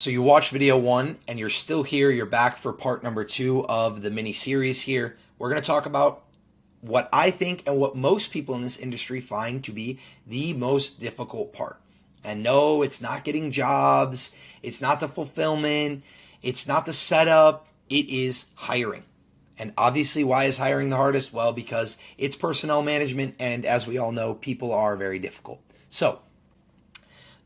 So you watched video one and you're still here. You're back for part number two of the mini series here. We're going to talk about what I think and what most people in this industry find to be the most difficult part. And no, it's not getting jobs. It's not the fulfillment. It's not the setup. It is hiring. And obviously, why is hiring the hardest? Well, because it's personnel management. And as we all know, people are very difficult. So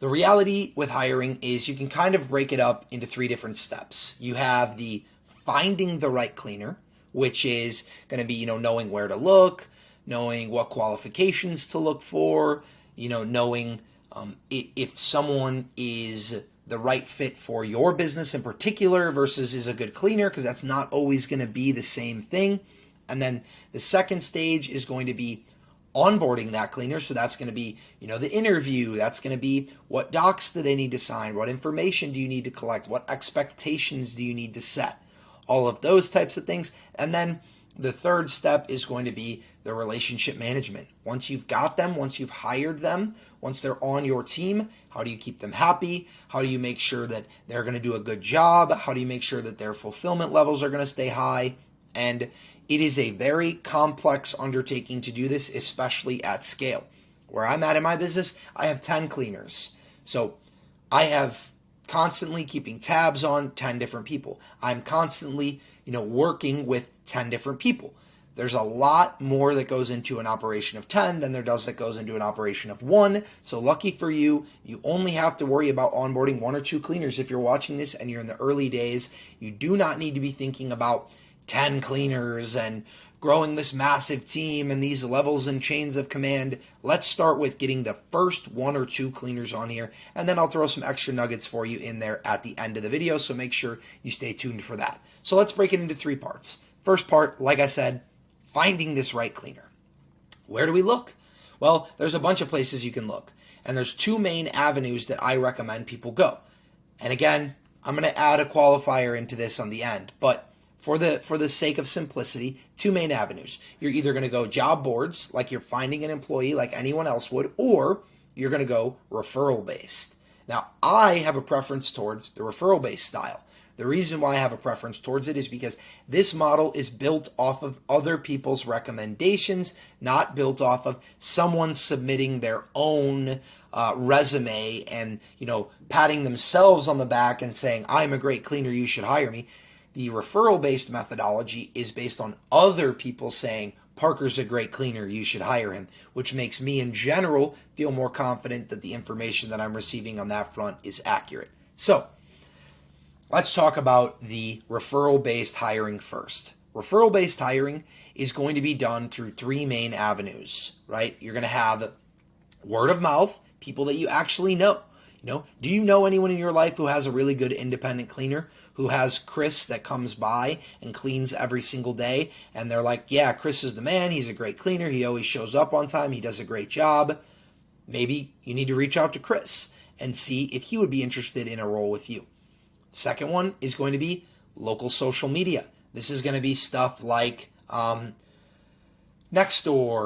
the reality with hiring is you can kind of break it up into three different steps. You have the finding the right cleaner, which is going to be, knowing where to look, knowing what qualifications to look for, knowing if someone is the right fit for your business in particular versus is a good cleaner, because that's not always going to be the same thing. And then the second stage is going to be onboarding that cleaner. So that's going to be, the interview. That's going to be what docs do they need to sign? What information do you need to collect? What expectations do you need to set? All of those types of things. And then the third step is going to be the relationship management. Once you've got them, once you've hired them, once they're on your team, how do you keep them happy? How do you make sure that they're going to do a good job? How do you make sure that their fulfillment levels are going to stay high? And it is a very complex undertaking to do this, especially at scale. Where I'm at in my business, I have 10 cleaners. So I have constantly keeping tabs on 10 different people. I'm constantly, working with 10 different people. There's a lot more that goes into an operation of 10 than there does that goes into an operation of 1. So lucky for you, you only have to worry about onboarding 1 or 2 cleaners. If you're watching this and you're in the early days, you do not need to be thinking about 10 cleaners and growing this massive team and these levels and chains of command. Let's start with getting the first 1 or 2 cleaners on here, and then I'll throw some extra nuggets for you in there at the end of the video, so make sure you stay tuned for that. So let's break it into 3 parts. First part, like I said, finding this right cleaner. Where do we look? Well, there's a bunch of places you can look, and there's 2 main avenues that I recommend people go. And again, I'm going to add a qualifier into this on the end, but for the sake of simplicity, 2 main avenues. You're either going to go job boards, like you're finding an employee like anyone else would, or you're going to go referral based. Now, I have a preference towards the referral based style. The reason why I have a preference towards it is because this model is built off of other people's recommendations, not built off of someone submitting their own resume and, patting themselves on the back and saying, I'm a great cleaner, you should hire me. The referral-based methodology is based on other people saying, Parker's a great cleaner, you should hire him, which makes me in general feel more confident that the information that I'm receiving on that front is accurate. So let's talk about the referral-based hiring first. Referral-based hiring is going to be done through 3 main avenues, right? You're going to have word of mouth, people that you actually know. Do you know anyone in your life who has a really good independent cleaner, who has Chris that comes by and cleans every single day, and they're like, yeah, Chris is the man, he's a great cleaner, he always shows up on time, he does a great job. Maybe you need to reach out to Chris and see if he would be interested in a role with you. Second one is going to be local social media. This is going to be stuff like Nextdoor,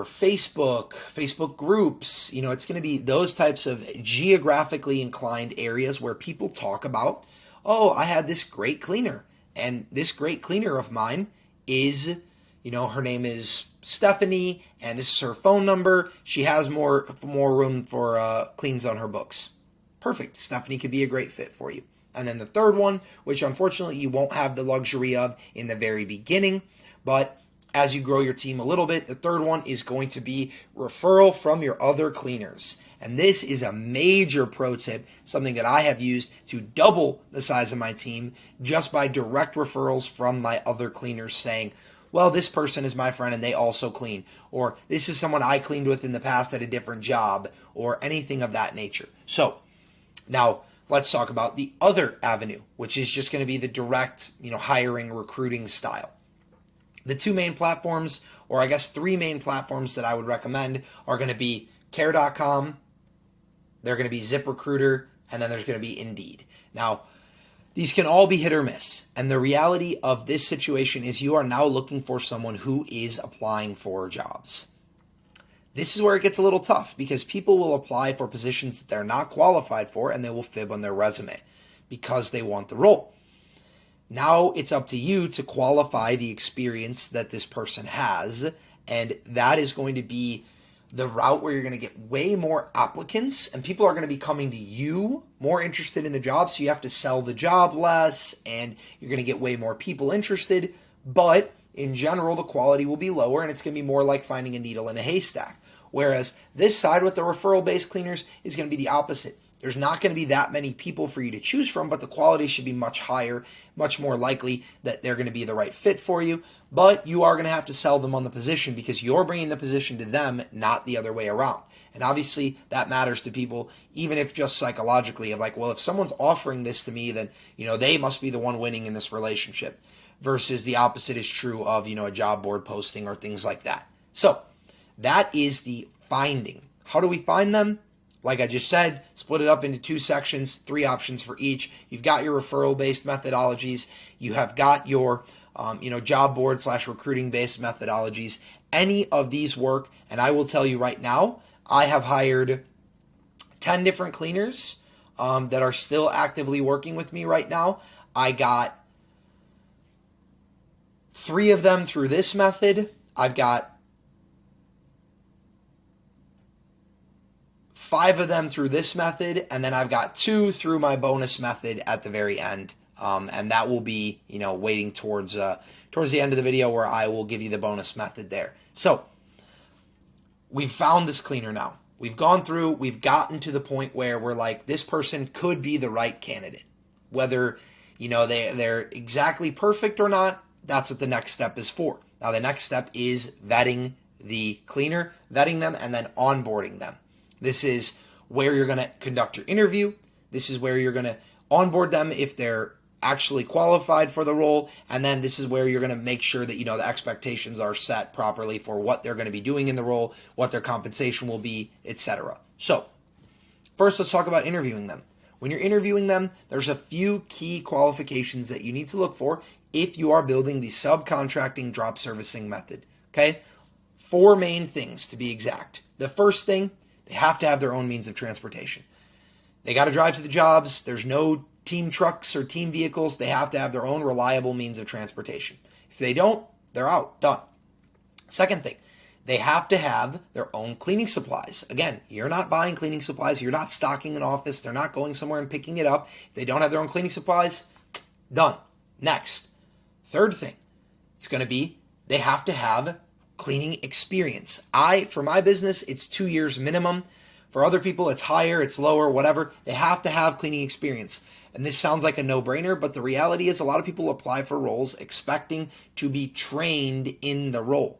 Facebook groups. It's going to be those types of geographically inclined areas where people talk about, oh, I had this great cleaner, and this great cleaner of mine is, her name is Stephanie, and this is her phone number. She has more room for cleans on her books. Perfect. Stephanie could be a great fit for you. And then the third one, which unfortunately you won't have the luxury of in the very beginning, but as you grow your team a little bit, the third one is going to be referral from your other cleaners. And this is a major pro tip, something that I have used to double the size of my team just by direct referrals from my other cleaners saying, well, this person is my friend and they also clean, or this is someone I cleaned with in the past at a different job, or anything of that nature. So now let's talk about the other avenue, which is just going to be the direct, hiring, recruiting style. The 2 main platforms, or I guess 3 main platforms that I would recommend are going to be care.com, they're going to be ZipRecruiter, and then there's going to be Indeed. Now, these can all be hit or miss. And the reality of this situation is you are now looking for someone who is applying for jobs. This is where it gets a little tough because people will apply for positions that they're not qualified for and they will fib on their resume. because they want the role. Now it's up to you to qualify the experience that this person has, and that is going to be the route where you're going to get way more applicants, and people are going to be coming to you more interested in the job, so you have to sell the job less, and you're going to get way more people interested, but in general, the quality will be lower, and it's going to be more like finding a needle in a haystack. Whereas this side with the referral-based cleaners is going to be the opposite. There's not going to be that many people for you to choose from, but the quality should be much higher, much more likely that they're going to be the right fit for you. But you are going to have to sell them on the position because you're bringing the position to them, not the other way around. And obviously that matters to people, even if just psychologically of like, well, if someone's offering this to me, then, they must be the one winning in this relationship, versus the opposite is true of, a job board posting or things like that. So that is the finding. How do we find them? Like I just said, split it up into 2 sections, 3 options for each. You've got your referral-based methodologies. You have got your, job board / recruiting-based methodologies. Any of these work, and I will tell you right now, I have hired 10 different cleaners that are still actively working with me right now. I got 3 of them through this method. I've got 5 of them through this method, and then I've got 2 through my bonus method at the very end. And that will be, waiting towards the end of the video where I will give you the bonus method there. So we've found this cleaner now. We've gone through, we've gotten to the point where we're like, this person could be the right candidate. Whether, they're exactly perfect or not, that's what the next step is for. Now, the next step is vetting the cleaner, vetting them, and then onboarding them. This is where you're going to conduct your interview. This is where you're going to onboard them if they're actually qualified for the role. And then this is where you're going to make sure that, the expectations are set properly for what they're going to be doing in the role, what their compensation will be, etc. So first, let's talk about interviewing them. When you're interviewing them, there's a few key qualifications that you need to look for if you are building the subcontracting drop servicing method. Okay? 4 main things to be exact. The first thing, they have to have their own means of transportation. They got to drive to the jobs. There's no team trucks or team vehicles. They have to have their own reliable means of transportation. If they don't, they're out. Done. Second thing, they have to have their own cleaning supplies. Again, you're not buying cleaning supplies. You're not stocking an office. They're not going somewhere and picking it up. If they don't have their own cleaning supplies, done. Next. Third thing, it's going to be they have to have cleaning experience. For my business, it's 2 years minimum. For other people, it's higher, it's lower, whatever. They have to have cleaning experience. And this sounds like a no-brainer, but the reality is a lot of people apply for roles expecting to be trained in the role.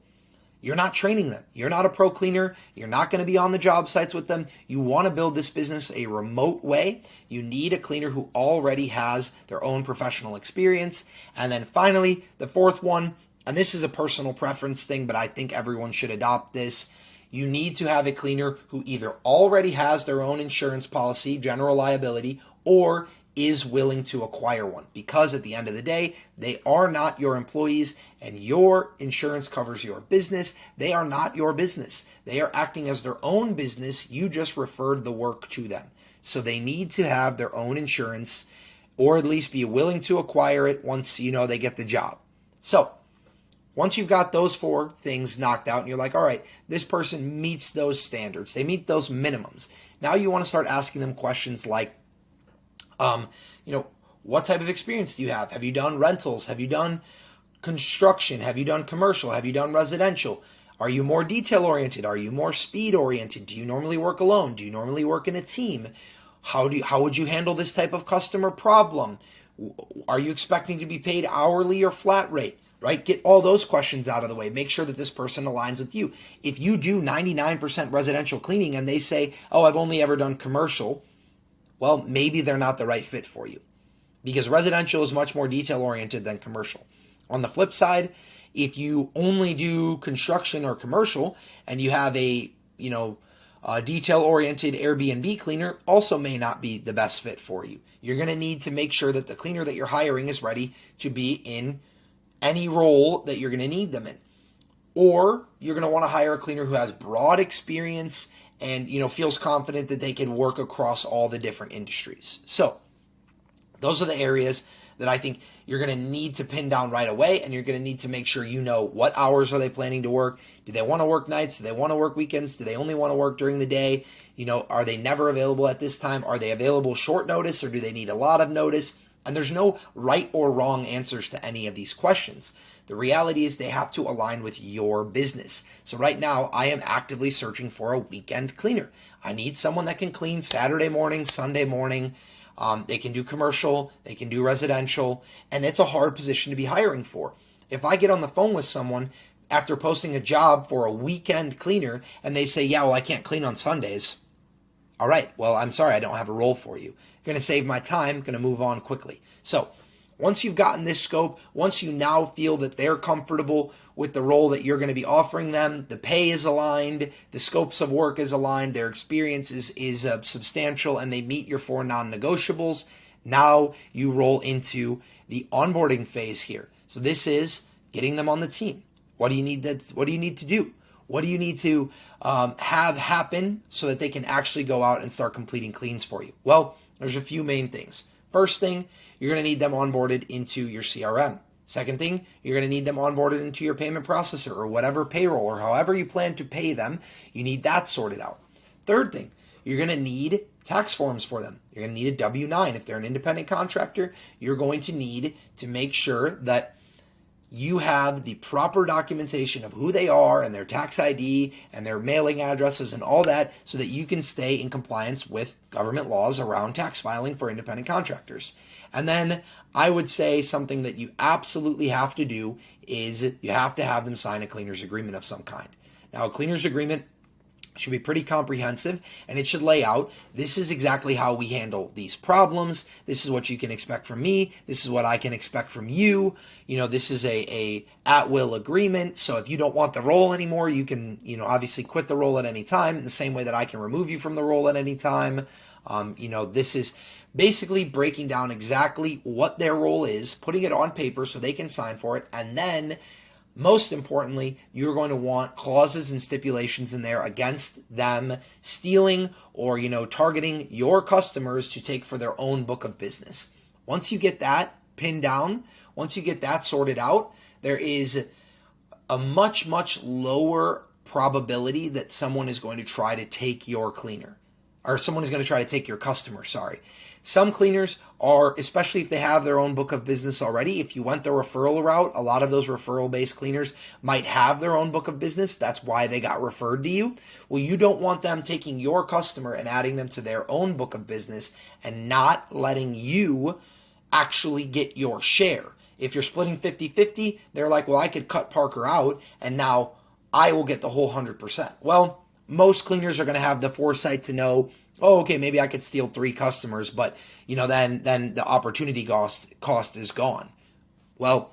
You're not training them. You're not a pro cleaner. You're not going to be on the job sites with them. You want to build this business a remote way. You need a cleaner who already has their own professional experience. And then finally, the fourth one, and this is a personal preference thing, but I think everyone should adopt this. You need to have a cleaner who either already has their own insurance policy, general liability, or is willing to acquire one, because at the end of the day, they are not your employees and your insurance covers your business. They are not your business. They are acting as their own business. You just referred the work to them. So they need to have their own insurance, or at least be willing to acquire it once they get the job. So once you've got those 4 things knocked out and you're like, all right, this person meets those standards, they meet those minimums. Now you want to start asking them questions like, what type of experience do you have? Have you done rentals? Have you done construction? Have you done commercial? Have you done residential? Are you more detail oriented? Are you more speed oriented? Do you normally work alone? Do you normally work in a team? How would you handle this type of customer problem? Are you expecting to be paid hourly or flat rate? Right? Get all those questions out of the way. Make sure that this person aligns with you. If you do 99% residential cleaning and they say, oh, I've only ever done commercial, well, maybe they're not the right fit for you, because residential is much more detail oriented than commercial. On the flip side, if you only do construction or commercial and you have a detail oriented Airbnb cleaner, also may not be the best fit for you. You're going to need to make sure that the cleaner that you're hiring is ready to be in any role that you're going to need them in. Or you're going to want to hire a cleaner who has broad experience and feels confident that they can work across all the different industries. So Those are the areas that I think you're going to need to pin down right away, and you're going to need to make sure you know what hours are they planning to work. Do they want to work nights? Do they want to work weekends? Do they only want to work during the day? Are they never available at this time? Are they available short notice, or do they need a lot of notice? And there's no right or wrong answers to any of these questions. The reality is they have to align with your business. So right now, I am actively searching for a weekend cleaner. I need someone that can clean Saturday morning, Sunday morning. They can do commercial, they can do residential, and it's a hard position to be hiring for. If I get on the phone with someone after posting a job for a weekend cleaner and they say, yeah, well, I can't clean on Sundays. All right, well, I'm sorry, I don't have a role for you. Going to save my time, going to move on quickly. So once you've gotten this scope, once you now feel that they're comfortable with the role that you're going to be offering them, the pay is aligned, the scopes of work is aligned, their experience is substantial, and they meet your 4 non-negotiables, now you roll into the onboarding phase here. So this is getting them on the team. What do you need to do? What do you need to have happen so that they can actually go out and start completing cleans for you? Well, there's a few main things. First thing, you're going to need them onboarded into your CRM. Second thing, you're going to need them onboarded into your payment processor or whatever payroll or however you plan to pay them. You need that sorted out. Third thing, you're going to need tax forms for them. You're going to need a W-9. If they're an independent contractor, you're going to need to make sure that you have the proper documentation of who they are and their tax ID and their mailing addresses and all that so that you can stay in compliance with government laws around tax filing for independent contractors. And then I would say something that you absolutely have to do is you have to have them sign a cleaner's agreement of some kind. Now, a cleaner's agreement should be pretty comprehensive, and it should lay out, this is exactly how we handle these problems. This is what you can expect from me. This is what I can expect from you. This is a at-will agreement. So if you don't want the role anymore, you can, obviously quit the role at any time in the same way that I can remove you from the role at any time. This is basically breaking down exactly what their role is, putting it on paper so they can sign for it, and then most importantly, you're going to want clauses and stipulations in there against them stealing or, targeting your customers to take for their own book of business. Once you get that pinned down, once you get that sorted out, there is a much, much lower probability that someone is going to try to take your cleaner, or someone is going to try to take your customer, sorry. Some cleaners are, especially if they have their own book of business already, if you went the referral route, a lot of those referral-based cleaners might have their own book of business. That's why they got referred to you. Well, you don't want them taking your customer and adding them to their own book of business and not letting you actually get your share. If you're splitting 50-50, they're like, well, I could cut Parker out and now I will get the whole 100%. Well, most cleaners are going to have the foresight to know, oh, okay, maybe I could steal 3 customers, but then the opportunity cost is gone. Well,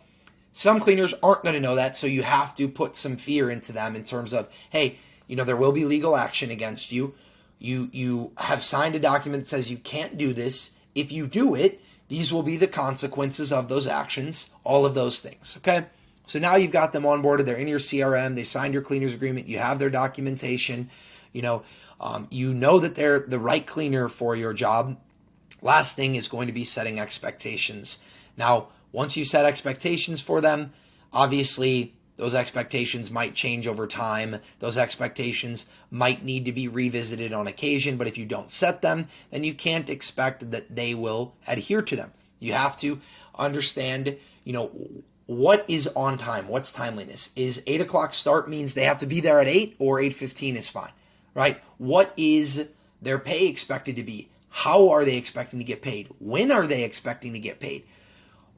some cleaners aren't going to know that, so you have to put some fear into them in terms of, hey, there will be legal action against you. You have signed a document that says you can't do this. If you do it, these will be the consequences of those actions, all of those things, okay? So now you've got them onboarded. They're in your CRM. They signed your cleaner's agreement. You have their documentation. You know that they're the right cleaner for your job. Last thing is going to be setting expectations. Now, once you set expectations for them, obviously those expectations might change over time. Those expectations might need to be revisited on occasion, but if you don't set them, then you can't expect that they will adhere to them. You have to understand, what is on time? What's timeliness? Is 8 o'clock start means they have to be there at 8 or 8:15 is fine, right? What is their pay expected to be? How are they expecting to get paid? When are they expecting to get paid?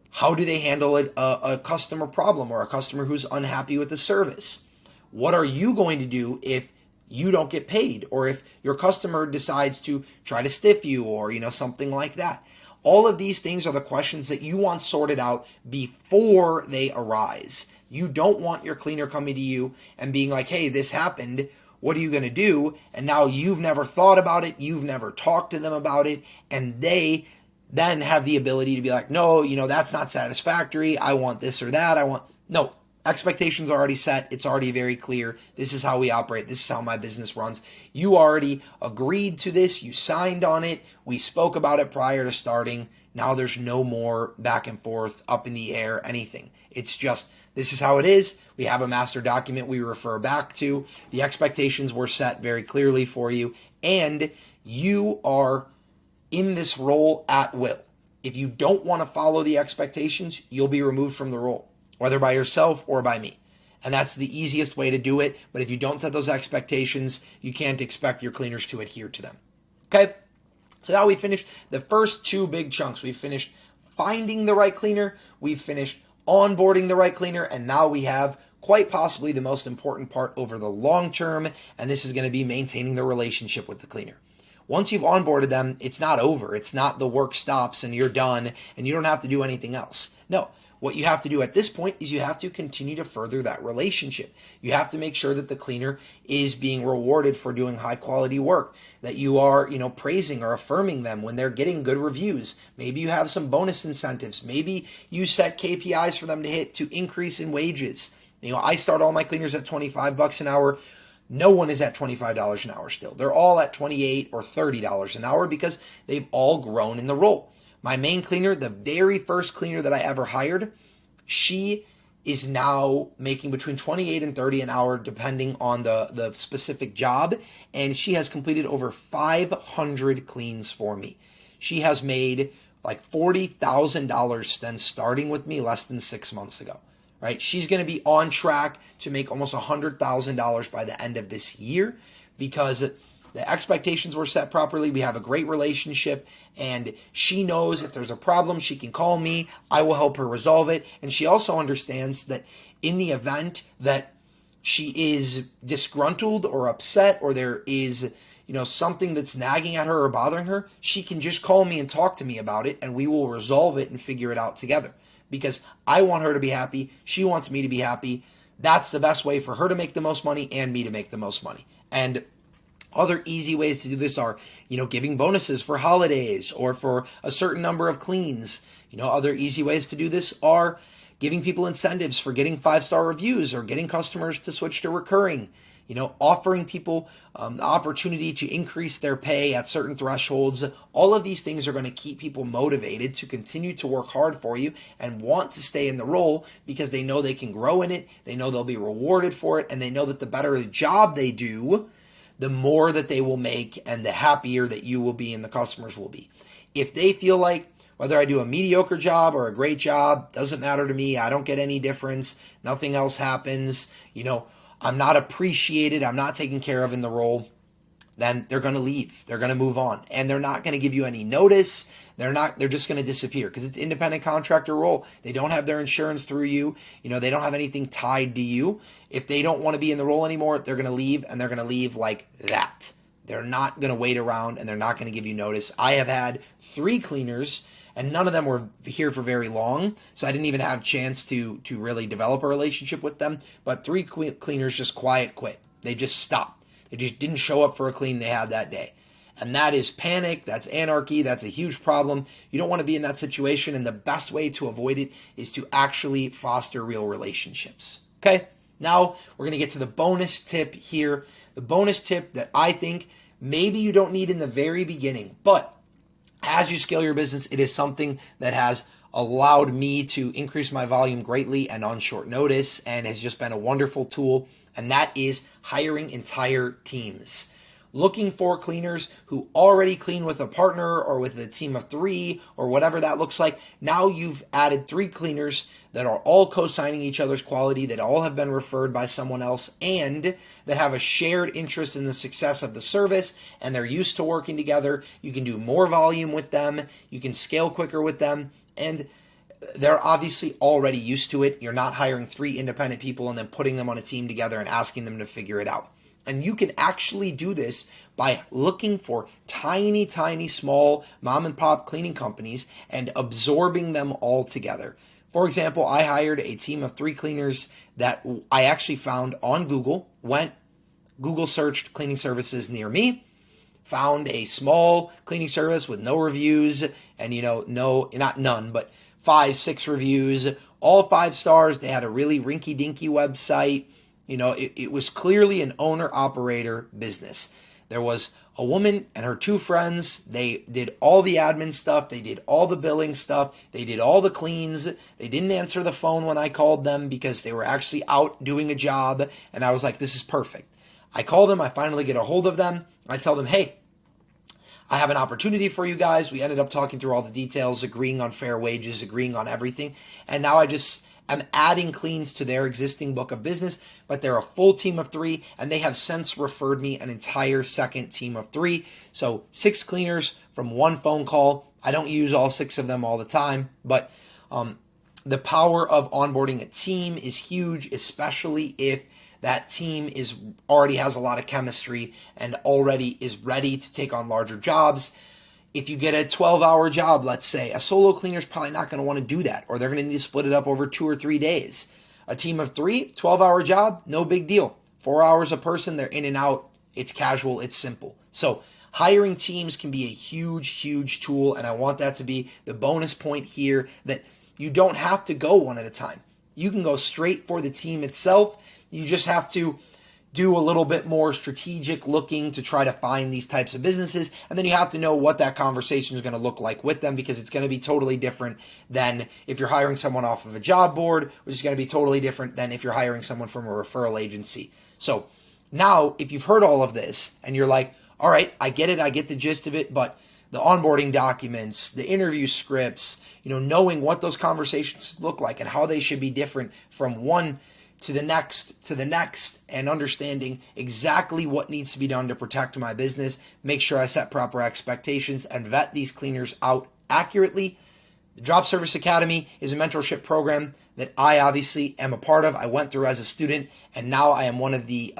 How do they handle a customer problem or a customer who's unhappy with the service? What are you going to do if you don't get paid or if your customer decides to try to stiff you or, something like that? All of these things are the questions that you want sorted out before they arise. You don't want your cleaner coming to you and being like, hey, this happened. What are you going to do? And now you've never thought about it. You've never talked to them about it. And they then have the ability to be like, no, that's not satisfactory. I want this or that. No, expectations are already set. It's already very clear. This is how we operate. This is how my business runs. You already agreed to this. You signed on it. We spoke about it prior to starting. Now there's no more back and forth, up in the air, anything. It's just, this is how it is. We have a master document we refer back to. The expectations were set very clearly for you, and you are in this role at will. If you don't want to follow the expectations, you'll be removed from the role, whether by yourself or by me. And that's the easiest way to do it. But if you don't set those expectations, you can't expect your cleaners to adhere to them. Okay? So now we finished the first two big chunks. We finished finding the right cleaner. We've finished onboarding the right cleaner. And now we have quite possibly the most important part over the long term. And this is going to be maintaining the relationship with the cleaner. Once you've onboarded them, it's not over. It's not the work stops and you're done and you don't have to do anything else. No. What you have to do at this point is you have to continue to further that relationship. You have to make sure that the cleaner is being rewarded for doing high quality work, that you are, praising or affirming them when they're getting good reviews. Maybe you have some bonus incentives. Maybe you set KPIs for them to hit to increase in wages. I start all my cleaners at $25 an hour. No one is at $25 an hour still. They're all at $28 or $30 an hour because they've all grown in the role. My main cleaner, the very first cleaner that I ever hired, she is now making between $28 and $30 an hour depending on the specific job, and she has completed over 500 cleans for me. She has made like $40,000 since starting with me less than 6 months ago. Right? She's going to be on track to make almost $100,000 by the end of this year because the expectations were set properly. We have a great relationship, and she knows if there's a problem, she can call me. I will help her resolve it. And she also understands that in the event that she is disgruntled or upset or there is, something that's nagging at her or bothering her, she can just call me and talk to me about it, and we will resolve it and figure it out together. Because I want her to be happy. She wants me to be happy. That's the best way for her to make the most money and me to make the most money. And other easy ways to do this are, giving bonuses for holidays or for a certain number of cleans. Other easy ways to do this are giving people incentives for getting 5-star reviews or getting customers to switch to recurring. Offering people the opportunity to increase their pay at certain thresholds. All of these things are going to keep people motivated to continue to work hard for you and want to stay in the role because they know they can grow in it, they know they'll be rewarded for it, and they know that the better the job they do, the more that they will make and the happier that you will be and the customers will be. If they feel like whether I do a mediocre job or a great job, doesn't matter to me, I don't get any difference, nothing else happens, I'm not appreciated, I'm not taken care of in the role, then they're going to leave. They're going to move on. And they're not going to give you any notice. They're just going to disappear because it's independent contractor role. They don't have their insurance through you. They don't have anything tied to you. If they don't want to be in the role anymore, they're going to leave, and they're going to leave like that. They're not going to wait around, and they're not going to give you notice. I have had 3 cleaners, and none of them were here for very long, so I didn't even have a chance to really develop a relationship with them. But 3 cleaners just quiet quit. They just stopped. They just didn't show up for a clean they had that day. And that is panic. That's anarchy. That's a huge problem. You don't want to be in that situation, and the best way to avoid it is to actually foster real relationships. Okay? Now we're going to get to the bonus tip here. The bonus tip that I think maybe you don't need in the very beginning, but as you scale your business, it is something that has allowed me to increase my volume greatly and on short notice and has just been a wonderful tool, and that is hiring entire teams. Looking for cleaners who already clean with a partner or with a team of 3 or whatever that looks like. Now you've added 3 cleaners that are all co-signing each other's quality, that all have been referred by someone else, and that have a shared interest in the success of the service, and they're used to working together. You can do more volume with them. You can scale quicker with them, and they're obviously already used to it. You're not hiring 3 independent people and then putting them on a team together and asking them to figure it out. And you can actually do this by looking for tiny, tiny, small mom and pop cleaning companies and absorbing them all together. For example, I hired a team of 3 cleaners that I actually found on Google, Google searched cleaning services near me, found a small cleaning service with no reviews and, not none, but 5, 6 reviews, all 5 stars. They had a really rinky-dinky website. It was clearly an owner-operator business. There was A woman and her two friends, they did all the admin stuff, they did all the billing stuff, they did all the cleans. They didn't answer the phone when I called them because they were actually out doing a job, and I was like, this is perfect. I call them, I finally get a hold of them, I tell them, hey, I have an opportunity for you guys. We ended up talking through all the details, agreeing on fair wages, agreeing on everything, and now I'm adding cleans to their existing book of business, but they're a full team of 3, and they have since referred me an entire second team of 3. So 6 cleaners from one phone call. I don't use all 6 of them all the time, but the power of onboarding a team is huge, especially if that team already has a lot of chemistry and already is ready to take on larger jobs. If you get a 12-hour job, let's say, a solo cleaner is probably not going to want to do that, or they're going to need to split it up over 2 or 3 days. A team of 3, 12-hour job, no big deal. 4 hours a person, they're in and out. It's casual, it's simple. So hiring teams can be a huge, huge tool, and I want that to be the bonus point here, that you don't have to go one at a time. You can go straight for the team itself. You just have to do a little bit more strategic looking to try to find these types of businesses. And then you have to know what that conversation is going to look like with them, because it's going to be totally different than if you're hiring someone off of a job board, which is going to be totally different than if you're hiring someone from a referral agency. So now, if you've heard all of this and you're like, all right, I get it, I get the gist of it, but the onboarding documents, the interview scripts, knowing what those conversations look like and how they should be different from one to the next, and understanding exactly what needs to be done to protect my business, make sure I set proper expectations, and vet these cleaners out accurately. The Drop Service Academy is a mentorship program that I obviously am a part of. I went through as a student, and now I am one of the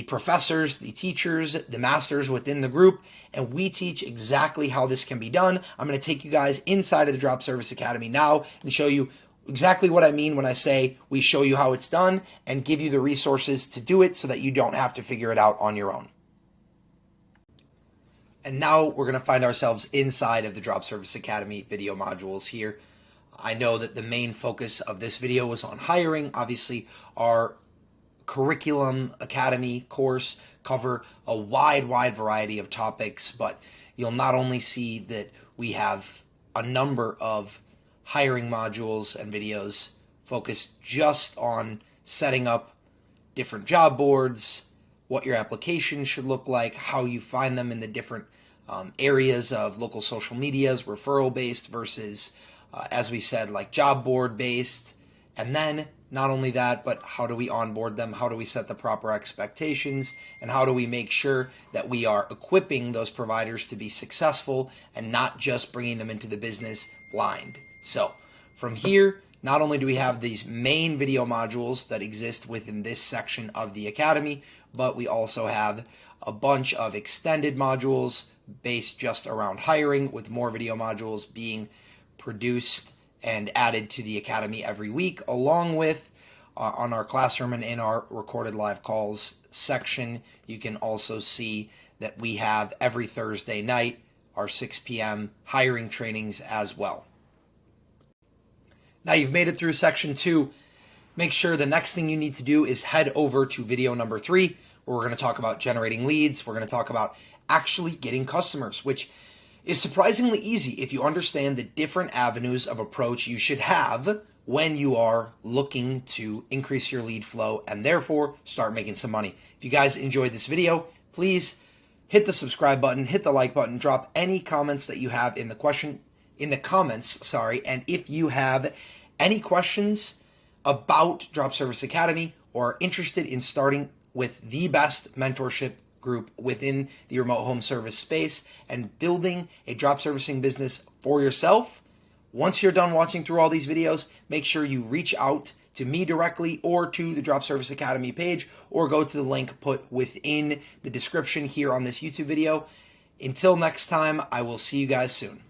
professors, the teachers, the masters within the group, and we teach exactly how this can be done. I'm going to take you guys inside of the Drop Service Academy now and show you exactly what I mean when I say we show you how it's done and give you the resources to do it so that you don't have to figure it out on your own. And now we're going to find ourselves inside of the Drop Service Academy video modules here. I know that the main focus of this video was on hiring. Obviously, our curriculum academy course cover a wide variety of topics, but you'll not only see that we have a number of hiring modules and videos focused just on setting up different job boards, what your application should look like, how you find them in the different areas of local social medias, referral based versus, as we said, like job board based. And then not only that, but how do we onboard them? How do we set the proper expectations? And how do we make sure that we are equipping those providers to be successful and not just bringing them into the business blind? So from here, not only do we have these main video modules that exist within this section of the Academy, but we also have a bunch of extended modules based just around hiring, with more video modules being produced and added to the Academy every week, along with on our classroom and in our recorded live calls section. You can also see that we have every Thursday night our 6 p.m. hiring trainings as well. Now you've made it through section 2. Make sure the next thing you need to do is head over to video number 3, where we're going to talk about generating leads. We're going to talk about actually getting customers, which is surprisingly easy if you understand the different avenues of approach you should have when you are looking to increase your lead flow and therefore start making some money. If you guys enjoyed this video, please hit the subscribe button, hit the like button, drop any comments that you have in the comments, and if you have any questions about Drop Service Academy or are interested in starting with the best mentorship group within the remote home service space and building a drop servicing business for yourself, once you're done watching through all these videos, make sure you reach out to me directly or to the Drop Service Academy page, or go to the link put within the description here on this YouTube video. Until next time, I will see you guys soon.